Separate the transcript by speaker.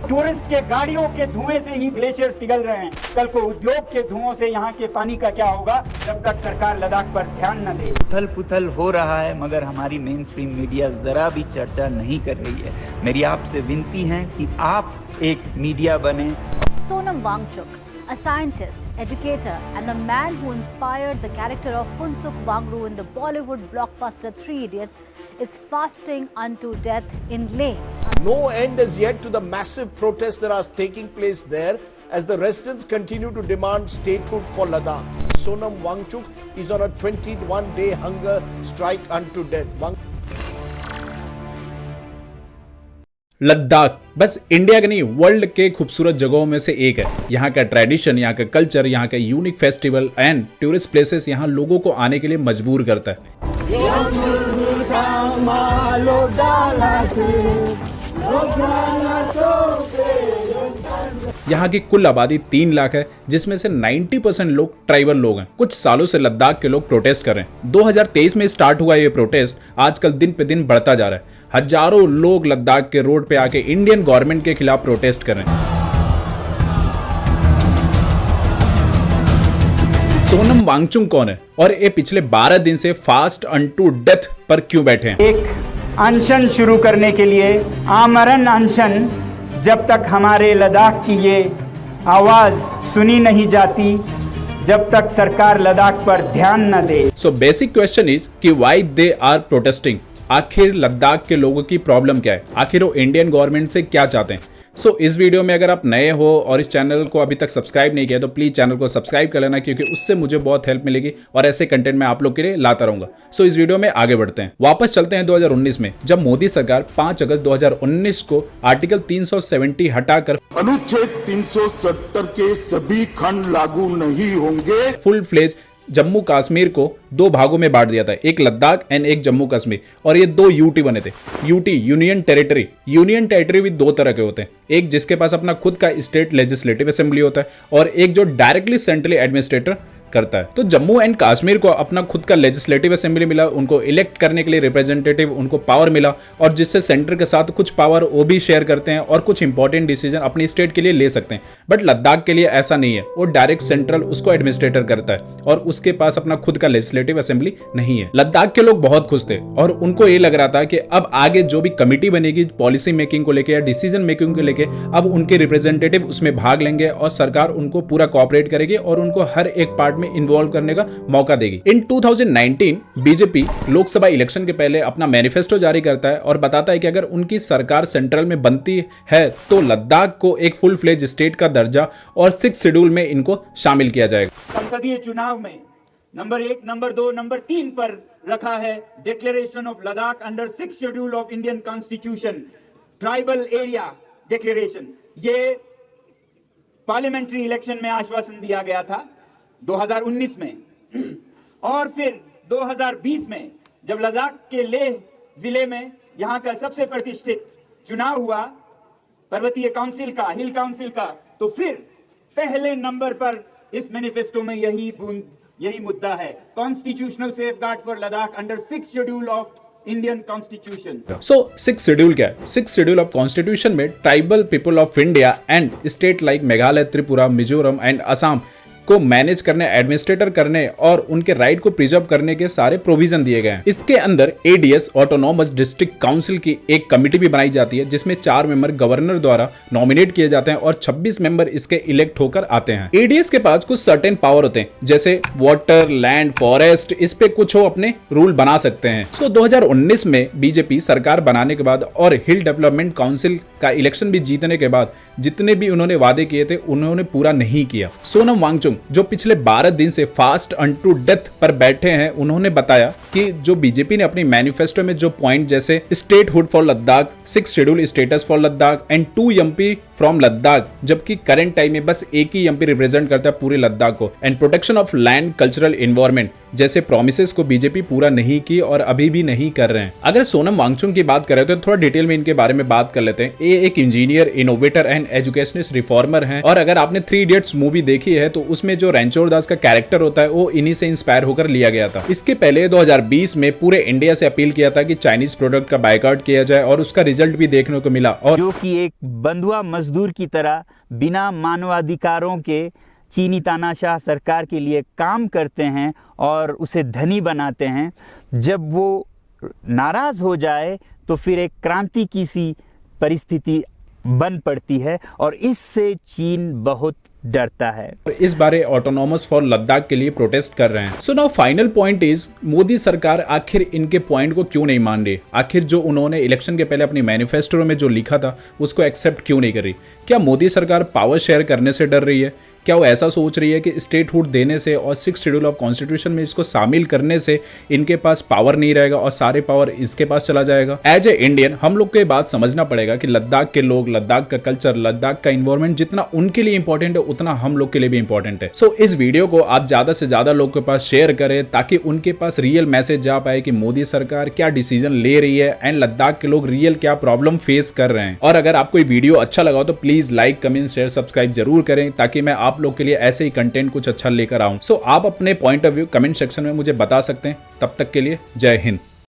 Speaker 1: Tourist के गाड़ियों के धुएं से ही ग्लेशियर्स पिघल रहे हैं। कल को उद्योग के धुओं से यहाँ के पानी का क्या होगा जब तक सरकार लद्दाख पर ध्यान न दे।
Speaker 2: उथल पुथल हो रहा है मगर हमारी मेन स्ट्रीम मीडिया जरा भी चर्चा नहीं कर रही है। मेरी आपसे विनती है कि आप एक मीडिया बने।
Speaker 3: Sonam Wangchuk, a scientist, educator, and the man who inspired the character of Phunsukh Wangru in the Bollywood blockbuster Three Idiots, is fasting unto death in Leh.
Speaker 4: No end as yet to the massive protests that are taking place there as the residents continue to demand statehood for Ladakh. Sonam Wangchuk is on a 21-day hunger strike unto death.
Speaker 5: Ladakh बस India के नहीं world के खूबसूरत जगहों में से एक है। यहाँ का ट्रेडिशन, यहाँ का कल्चर, यहाँ का unique festival and tourist places यहाँ लोगों को आने के लिए मजबूर करता है। यहाँ की कुल आबादी 3 लाख है, जिसमें से 90% लोग ट्राइबल लोग हैं। कुछ सालों से लद्दाख के लोग प्रोटेस्ट कर रहे हैं। 2023 में स्टार्ट हुआ ये प्रोटेस्ट आजकल दिन पे दिन बढ़ता जा रहा है। हजारों लोग लद्दाख के रोड पे आके इंडियन गवर्नमेंट के खिलाफ प्रोटेस्ट कर रहे हैं। सोनम वांगचुक कौन है और ये पिछले 12 दिन से फास्ट अनटू डेथ पर क्यों बैठे हैं?
Speaker 1: एक अनशन शुरू करने के लिए, आमरण अनशन, जब तक हमारे लद्दाख की ये आवाज सुनी नहीं जाती, जब तक सरकार लद्दाख पर ध्यान न दे।
Speaker 5: सो बेसिक क्वेश्चन इज कि व्हाई दे आर प्रोटेस्टिंग। आखिर लद्दाख के लोगों की प्रॉब्लम क्या है? आखिर वो इंडियन गवर्नमेंट से क्या चाहते हैं? सो इस वीडियो में अगर आप नए हो और इस चैनल को अभी तक सब्सक्राइब नहीं किया तो प्लीज चैनल को सब्सक्राइब कर लेना, क्योंकि उससे मुझे बहुत हेल्प मिलेगी और ऐसे कंटेंट मैं आप लोग के लिए लाता रहूंगा। सो इस वीडियो में आगे बढ़ते हैं। वापस चलते हैं 2019 में, जब मोदी सरकार 5 अगस्त 2019 को आर्टिकल 370 हटाकर
Speaker 6: अनुच्छेद 370 के सभी खंड लागू नहीं होंगे,
Speaker 5: फुल फ्लेज जम्मू कश्मीर को 2 भागों में बांट दिया था, एक लद्दाख एंड एक जम्मू कश्मीर, और ये 2 यूटी बने थे। UT union territory. Union territory भी 2 तरह के होते हैं, एक जिसके पास अपना खुद का स्टेट लेजिस्लेटिव असेंबली होता है और एक जो डायरेक्टली सेंट्रली एडमिनिस्ट्रेटर करता है। तो जम्मू एंड कश्मीर को अपना खुद का लेजिस्लेटिव असेंबली मिला, उनको इलेक्ट करने के लिए रिप्रेजेंटेटिव, उनको पावर मिला, और जिससे सेंटर के साथ कुछ पावर वो भी शेयर करते हैं और कुछ इंपॉर्टेंट डिसीजन अपनी स्टेट के लिए ले सकते हैं। बट लद्दाख के लिए ऐसा नहीं है, वो डायरेक्ट सेंट्रल उसको एडमिनिस्ट्रेटर करता है और उसके पास अपना खुद का लेजिस्लेटिव असेंबली नहीं है। लद्दाख के लोग बहुत खुश थे और उनको ये लग रहा था कि अब आगे जो भी कमिटी बनेगी पॉलिसी मेकिंग को लेकर या डिसीजन मेकिंग को लेकर, अब उनके रिप्रेजेंटेटिव उसमें भाग लेंगे और सरकार उनको पूरा कोऑपरेट करेगी और उनको हर एक पार्ट में इन्वॉल्व करने का मौका देगी। इन 2019 बीजेपी लोकसभा इलेक्शन के पहले अपना मैनिफेस्टो जारी करता है और बताता है कि अगर उनकी सरकार सेंट्रल में बनती है तो लद्दाख को एक फुल फ्लेज स्टेट का दर्जा और 6 शेड्यूल में इनको शामिल किया जाएगा।
Speaker 1: संसदीय चुनाव में नंबर 1, नंबर 2, नंबर 3 पर रखा है declaration of Ladakh under 6 schedule of Indian constitution, tribal area declaration. ये पार्लियामेंट्री इलेक्शन में आश्वासन दिया गया था 2019 में, और फिर 2020 में जब लद्दाख के लेह जिले में यहाँ का सबसे प्रतिष्ठित चुनाव हुआ पर्वतीय काउंसिल का, हिल काउंसिल का, तो फिर पहले नंबर पर इस मैनिफेस्टो में यही मुद्दा है, constitutional safeguard for Ladakh under 6 schedule of Indian constitution.
Speaker 5: So 6 schedule क्या है? 6 शेड्यूल ऑफ कॉन्स्टिट्यूशन में tribal people of India and state like Meghalaya, Tripura, Mizoram and Assam को मैनेज करने, एडमिनिस्ट्रेटर करने और उनके राइट को प्रिजर्व करने के सारे प्रोविजन दिए गए हैं। इसके अंदर एडीएस ऑटोनॉमस डिस्ट्रिक्ट काउंसिल की एक कमिटी भी बनाई जाती है, जिसमें 4 मेंबर गवर्नर द्वारा नॉमिनेट किए जाते हैं और 26 मेंबर इसके इलेक्ट होकर आते हैं। एडीएस के पास कुछ सर्टेन पावर होते हैं, जैसे वाटर, लैंड, फॉरेस्ट, इस पे कुछ वो अपने रूल बना सकते हैं। सो 2019 में बीजेपी सरकार बनाने के बाद और हिल डेवलपमेंट काउंसिल का इलेक्शन भी जीतने के बाद जितने भी उन्होंने वादे किए थे उन्होंने पूरा नहीं किया। सोनम वांगचुक जो पिछले 12 दिन से फास्ट अनटू डेथ पर बैठे हैं, उन्होंने बताया कि जो बीजेपी ने अपनी मैनिफेस्टो में जो पॉइंट जैसे statehood for Ladakh, 6 schedule status for Ladakh and 2 MP from Ladakh, जबकि करंट टाइम में बस एक ही एमपी रिप्रेजेंट करता है पूरे लद्दाख को, and protection of land, cultural environment जैसे प्रोमिसेस को बीजेपी पूरा नहीं की और अभी भी नहीं कर रहे हैं। अगर सोनम वांगचुक की बात करें तो थोड़ा डिटेल में इनके बारे में बात कर लेते हैं। ये एक engineer, innovator and educationist reformer हैं और अगर आपने 3 इडियट्स मूवी देखी है तो उसमें जो रणछोड़ दास का कैरेक्टर होता है वो इन्हीं से इंस्पायर होकर लिया गया था। इसके पहले 2020 में पूरे इंडिया से अपील किया था कि चाइनीज प्रोडक्ट का बायकॉट किया जाए और उसका रिजल्ट भी देखने को मिला, और
Speaker 2: जो कि एक बंधुआ मजदूर की तरह बिना मानवाधिकारों के चीनी तानाशाह सरकार के लिए काम करते हैं और उसे धनी बनाते हैं। जब वो नाराज हो जाए तो फिर एक क्रांति की सी परिस्थिति बन पड़ती है और इससे चीन बहुत डरता है।
Speaker 5: इस बारे ऑटोनॉमस फॉर लद्दाख के लिए प्रोटेस्ट कर रहे हैं। So now final point is, Modi सरकार आखिर इनके पॉइंट को क्यों नहीं मान रही? आखिर जो उन्होंने इलेक्शन के पहले अपनी मैनिफेस्टो में जो लिखा था उसको एक्सेप्ट क्यों नहीं कर रही? क्या मोदी सरकार पावर शेयर करने से डर रही है? क्या वो ऐसा सोच रही है कि स्टेटहुड देने से और 6th शेड्यूल ऑफ कॉन्स्टिट्यूशन में इसको शामिल करने से इनके पास पावर नहीं रहेगा और सारे पावर इसके पास चला जाएगा? एज ए इंडियन हम लोग को ये बात समझना पड़ेगा कि लद्दाख के लोग, लद्दाख का कल्चर, लद्दाख का इन्वायरमेंट जितना उनके लिए इंपॉर्टेंट है उतना हम लोग के लिए भी इंपॉर्टेंट है। सो इस वीडियो को आप ज्यादा से ज्यादा लोग के पास शेयर करें ताकि उनके पास रियल मैसेज जा पाए कि मोदी सरकार क्या डिसीजन ले रही है एंड लद्दाख के लोग रियल क्या प्रॉब्लम फेस कर रहे हैं। और अगर आपको वीडियो अच्छा लगा हो तो please like, comment, share, subscribe जरूर करें ताकि मैं आप लोग के लिए ऐसे ही कंटेंट कुछ अच्छा लेकर आऊं। सो आप अपने point of view comment section में मुझे बता सकते हैं। तब तक के लिए जय हिंद।